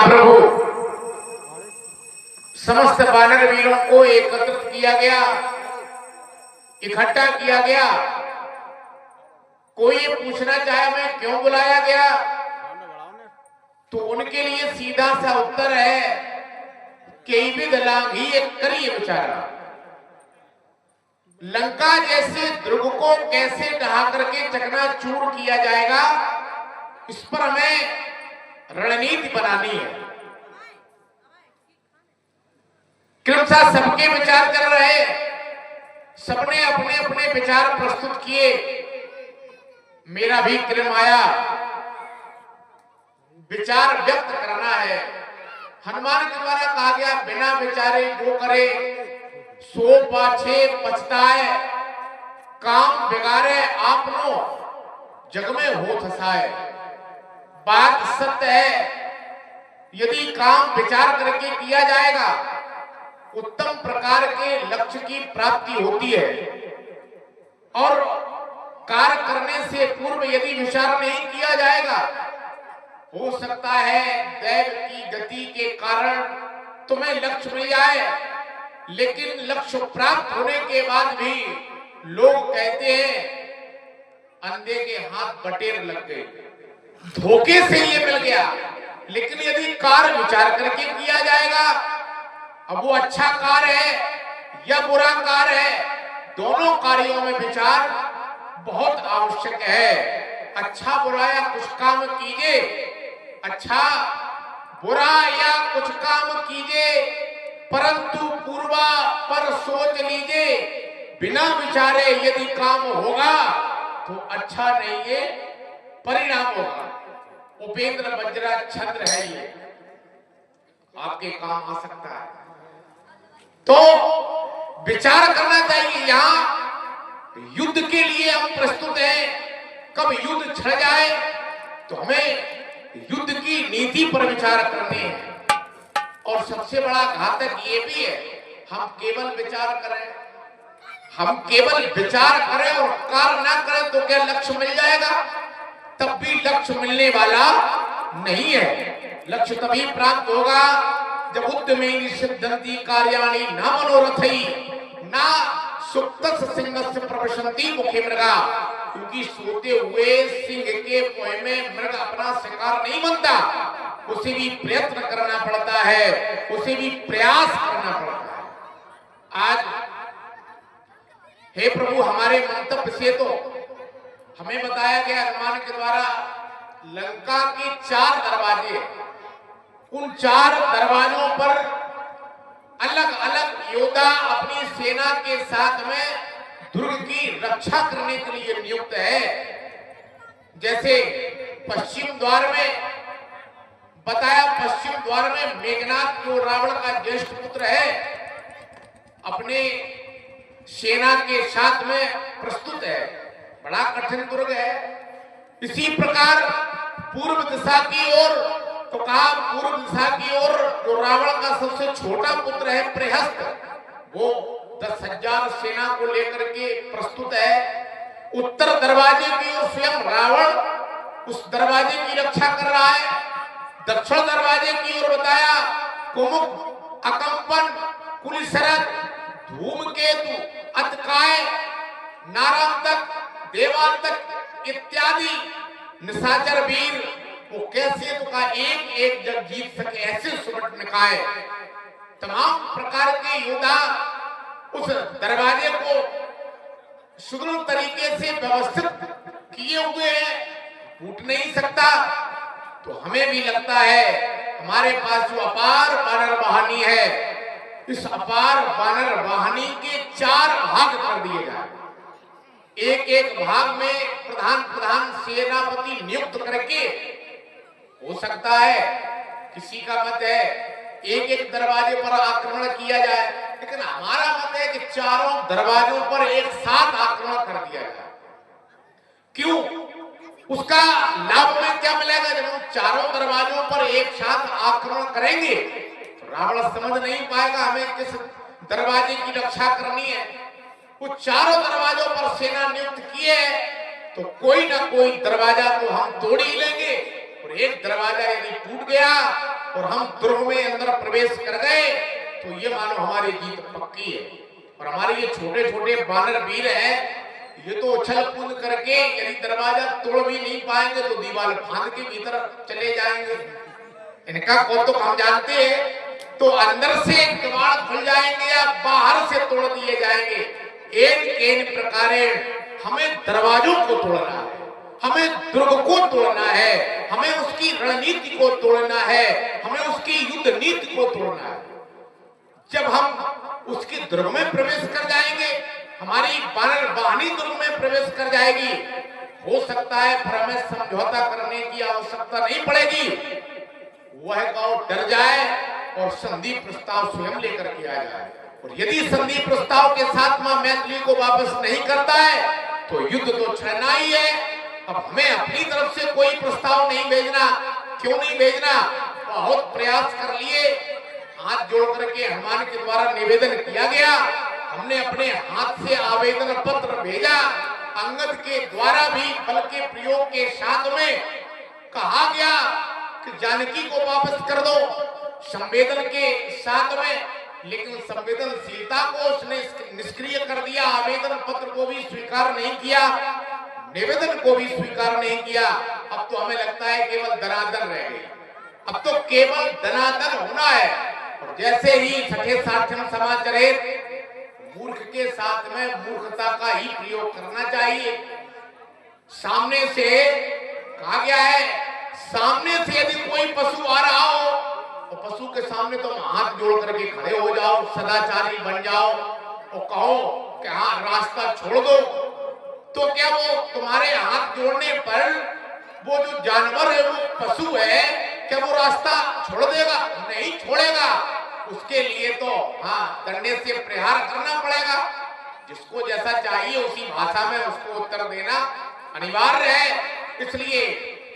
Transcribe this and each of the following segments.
प्रभु समस्त वानर वीरों को एकत्रित किया गया, इकट्ठा किया गया। कोई ये पूछना चाहे मैं क्यों बुलाया गया, तो उनके लिए सीधा सा उत्तर है कई भी दलांगी एक करिए विचारा। लंका जैसे दुर्ग को कैसे ढहा करके चकनाचूर किया जाएगा, इस पर हमें रणनीति बनानी है। क्रमशः सबके विचार कर रहे, सबने अपने अपने विचार प्रस्तुत किए। मेरा भी क्रम आया, विचार व्यक्त करना है। हनुमान के द्वारा कहा गया बिना विचारे जो करे सो पाछे पछताए, काम बिगाड़े आपनो जग में हो फसाए। बात सत्य है, यदि काम विचार करके किया जाएगा उत्तम प्रकार के लक्ष्य की प्राप्ति होती है। और कार्य करने से पूर्व यदि विचार नहीं किया जाएगा, हो सकता है दैव की गति के कारण तुम्हें लक्ष्य मिल जाए, लेकिन लक्ष्य प्राप्त होने के बाद भी लोग कहते हैं अंधे के हाथ बटेर लग गए, धोखे से ये मिल गया। लेकिन यदि कार्य विचार करके किया जाएगा, अब वो अच्छा कार्य है या बुरा कार्य है, दोनों कार्यों में विचार बहुत आवश्यक है। अच्छा बुरा या कुछ काम कीजिए, अच्छा बुरा या कुछ काम कीजिए, परंतु पूर्वा पर सोच लीजिए। बिना विचारे यदि काम होगा तो अच्छा नहीं है परिणाम होगा। उपेंद्र बज्रा छंद्र है, ये आपके काम आ सकता है। तो विचार करना चाहिए। यहां युद्ध के लिए हम प्रस्तुत हैं, कब युद्ध छिड़ जाए तो हमें युद्ध की नीति पर विचार करने हैं। और सबसे बड़ा घातक ये भी है, हम केवल विचार करें, हम केवल विचार करें और कार्य ना करें तो क्या लक्ष्य मिल जाएगा? तब भी लक्ष्य मिलने वाला नहीं है। लक्ष्य तभी प्राप्त होगा जब उद्यमे सिद्धंति कार्याणि न मनोरथई ना सुप्तस्य सिंहस्य प्रवशन्ति मुखे मृगा। क्योंकि सोते हुए सिंह के पोए में मृग अपना शिकार नहीं बनता, उसे भी प्रयत्न करना पड़ता है, उसे भी प्रयास करना पड़ता है। आज हे प्रभु, हमारे मंतव्य से तो हमें बताया गया हनुमान के द्वारा लंका के 4 दरवाजे, उन 4 दरवाजों पर अलग अलग योद्धा अपनी सेना के साथ में दुर्ग की रक्षा करने के लिए नियुक्त है। जैसे पश्चिम द्वार में बताया, पश्चिम द्वार में मेघनाथ जो रावण का ज्येष्ठ पुत्र है, अपने सेना के साथ में प्रस्तुत है। बड़ा कठिन दुर्ग है। इसी प्रकार पूर्व दिशा की ओर तो कहा, पूर्व दिशा की ओर जो रावण का सबसे छोटा पुत्र है प्रहस्त, वो 10,000 सेना को लेकर के प्रस्तुत है। उत्तर दरवाजे की ओर स्वयं रावण उस दरवाजे की रक्षा कर रहा है। दक्षिण दरवाजे की ओर बताया कुमुक, अकंपन, कुलिशरथ, धूमकेतु, अतकाय, नारांतक, देवांतक इत्यादि निशाचर वीर, वो कैसे तो का एक एक जग जीत सके ऐसे सुरट निकाय, तमाम प्रकार के योद्धा उस दरवाजे को सुगम तरीके से व्यवस्थित किए हुए हैं, टूट नहीं सकता। तो हमें भी लगता है हमारे पास जो अपार वानर वाहिनी है, इस अपार वानर वाहिनी के 4 भाग कर दिए जाए। एक एक भाग में प्रधान प्रधान सेनापति नियुक्त करके, हो सकता है किसी का मत है एक एक दरवाजे पर आक्रमण किया जाए, लेकिन हमारा मत है कि चारों दरवाजों पर एक साथ आक्रमण कर दिया जाए। क्यों? उसका लाभ में क्या मिलेगा? जब हम चारों दरवाजों पर एक साथ आक्रमण करेंगे तो रावण समझ नहीं पाएगा हमें किस दरवाजे की रक्षा करनी है। वो चारों दरवाजों पर सेना नियुक्त किए, तो कोई ना कोई दरवाजा तो हम तोड़ ही लेंगे। और एक दरवाजा यदि टूट गया और हम दुर्ग में अंदर प्रवेश कर गए तो ये मानो हमारी जीत पक्की है। और हमारे ये छोटे छोटे बानर वीर हैं, ये तो उछल कूद करके यदि दरवाजा तोड़ भी नहीं पाएंगे तो दीवार फांद के भीतर चले जाएंगे। इनका कौतुक हम जानते हैं। तो अंदर से किवाड़ खुल जाएंगे या बाहर से तोड़ दिए जाएंगे। इन प्रकारे हमें दरवाजों को तोड़ना है, हमें दुर्ग को तोड़ना है, हमें उसकी रणनीति को तोड़ना है, हमें उसकी युद्ध नीति को तोड़ना है। जब हम उसके दुर्ग में प्रवेश कर जाएंगे, हमारी बानर वाहिनी दुर्ग में प्रवेश कर जाएगी, हो सकता है फिर हमें समझौता करने की आवश्यकता नहीं पड़ेगी। वह गांव डर जाए और संधि प्रस्ताव स्वयं लेकर के आ जाए। और यदि संधि प्रस्ताव के साथ मां मैथिली को वापस नहीं करता है तो युद्ध तो छड़ना ही है। अब हमें अपनी तरफ से कोई प्रस्ताव नहीं भेजना। क्यों नहीं भेजना? बहुत प्रयास कर लिए, हाथ जोड़ करके हनुमान के द्वारा निवेदन किया गया, हमने अपने हाथ से आवेदन पत्र भेजा, अंगद के द्वारा भी बल के प्रयोग के साथ में कहा गया कि जानकी को वापस कर दो, संवेदन के साथ में। लेकिन संवेदनशीलता को उसने निष्क्रिय कर दिया, आवेदन पत्र को भी स्वीकार नहीं किया, निवेदन को भी स्वीकार नहीं किया। अब तो हमें लगता है केवल दनादन रह गई, अब तो केवल दनादन होना है। और जैसे ही छठे साठम समाचरित मूर्ख के साथ में मूर्खता का ही प्रयोग करना चाहिए। सामने से कहा गया है, सामने से यदि कोई पशु आ रहा हो तो पशु के सामने तुम हाथ जोड़ करके खड़े हो जाओ, सदाचारी बन जाओ और कहो कि हाँ रास्ता छोड़ दो। तो क्या वो तुम्हारे हाथ जोड़ने पर वो जो जानवर है, वो पशु है, क्या वो रास्ता छोड़ देगा? नहीं छोड़ेगा। उसके लिए तो हाँ डंडे से प्रहार करना पड़ेगा। जिसको जैसा चाहिए उसी भाषा में उसको उत्तर देना अनिवार्य है। इसलिए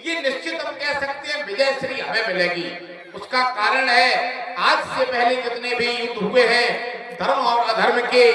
ये निश्चित हम कह सकते हैं विजय श्री हमें मिलेगी। उसका कारण है आज से पहले जितने भी युद्ध हुए हैं, धर्म और अधर्म के,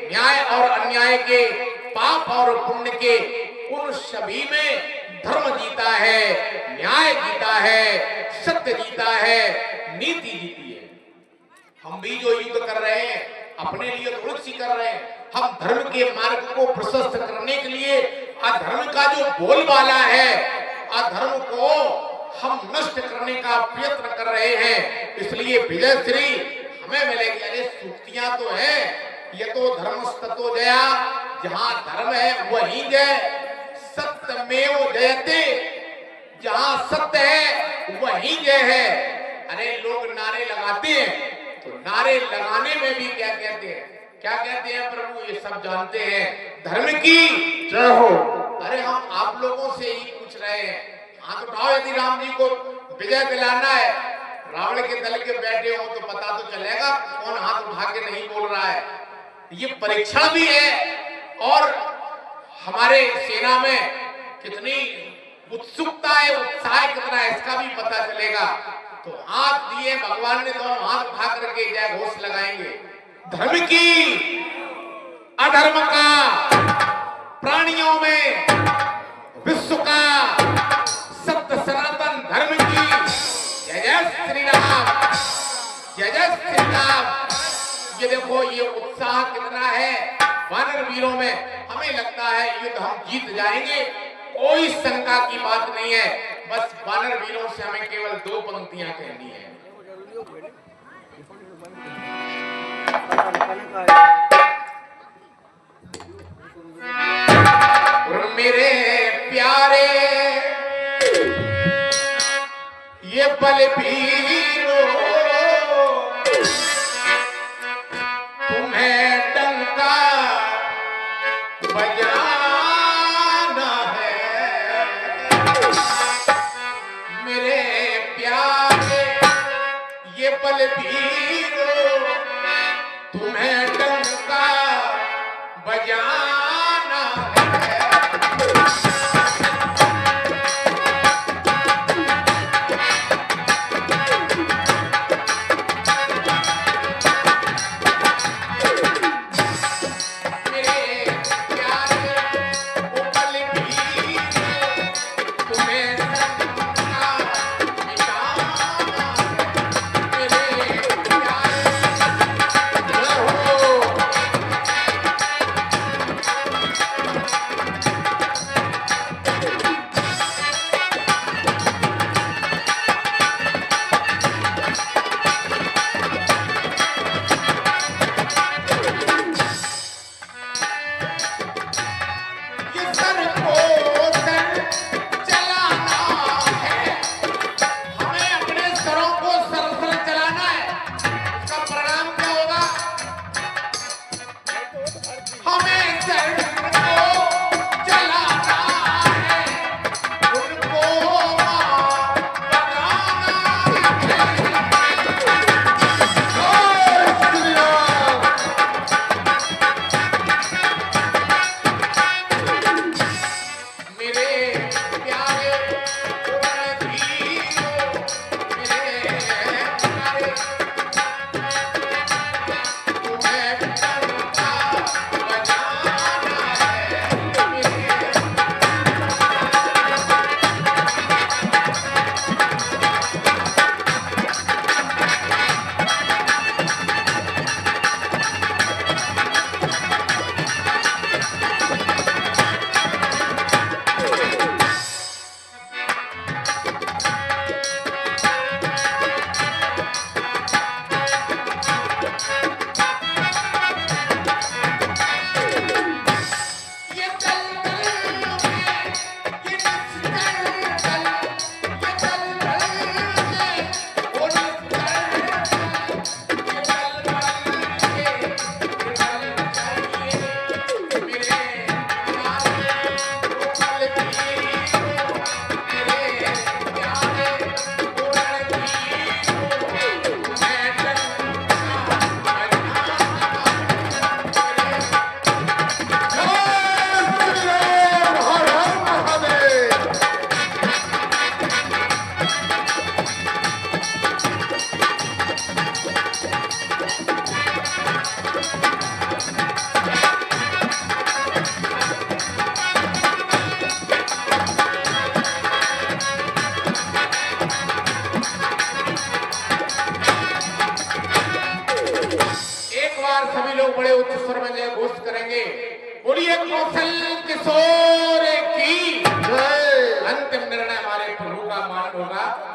न्याय और अन्याय के, पाप और पुण्य के, उन सभी में धर्म जीता है, न्याय जीता है, सत्य जीता है, नीति जीती है। हम भी जो युद्ध कर रहे हैं अपने लिए थोड़ी सी कर रहे हैं, हम धर्म के मार्ग को प्रशस्त करने के लिए अधर्म का जो बोलबाला है, अधर्म को हम नष्ट करने का प्रयत्न कर रहे हैं। इसलिए विजय श्री हमें मिलेगी। अरे सूक्तियां तो है, ये तो धर्मस्ततो जया, जहां धर्म है वहीं जय, सत्यमेव जयते, जहां सत्य है वहीं जय है। अरे लोग नारे लगाते हैं तो नारे लगाने में भी क्या कहते हैं, क्या कहते हैं प्रभु? ये सब जानते हैं, धर्म की जय हो। अरे हम आप लोगों से ही पूछ रहे हैं, हाथ उठाओ यदि राम जी को विजय दिलाना है। रावण के दल के बैठे हो तो पता तो चलेगा कौन हाथ उठा के नहीं बोल रहा है। ये परीक्षण भी है और हमारे सेना में कितनी उत्सुकता है, उत्साह कितना है, इसका भी पता चलेगा। तो हाथ दिए भगवान ने, दोनों हाथ उठा करके जय घोष लगाएंगे। धर्म की, अधर्म का, प्राणियों में, विश्व का, सत्य सनातन धर्म की जय जय श्री राम, जय जय श्री राम। ये देखो ये उत्साह कितना है वानर वीरों में। हमें लगता है युद्ध हम जीत जाएंगे, कोई शंका की बात नहीं है। बस वानर वीरों से हमें केवल दो पंक्तियां कहनी है। और मेरे प्यारे ये बलबीरो, तुम्हें डंका बजाना है। मेरे प्यारे ये बलबीरो, तुम्हें डंका बजाना है। बार सभी लोग बड़े उच्च स्वर में जय घोष करेंगे। बोलिए कौशल किशोर की जय। अंतिम निर्णय हमारे प्रभु का मान होगा।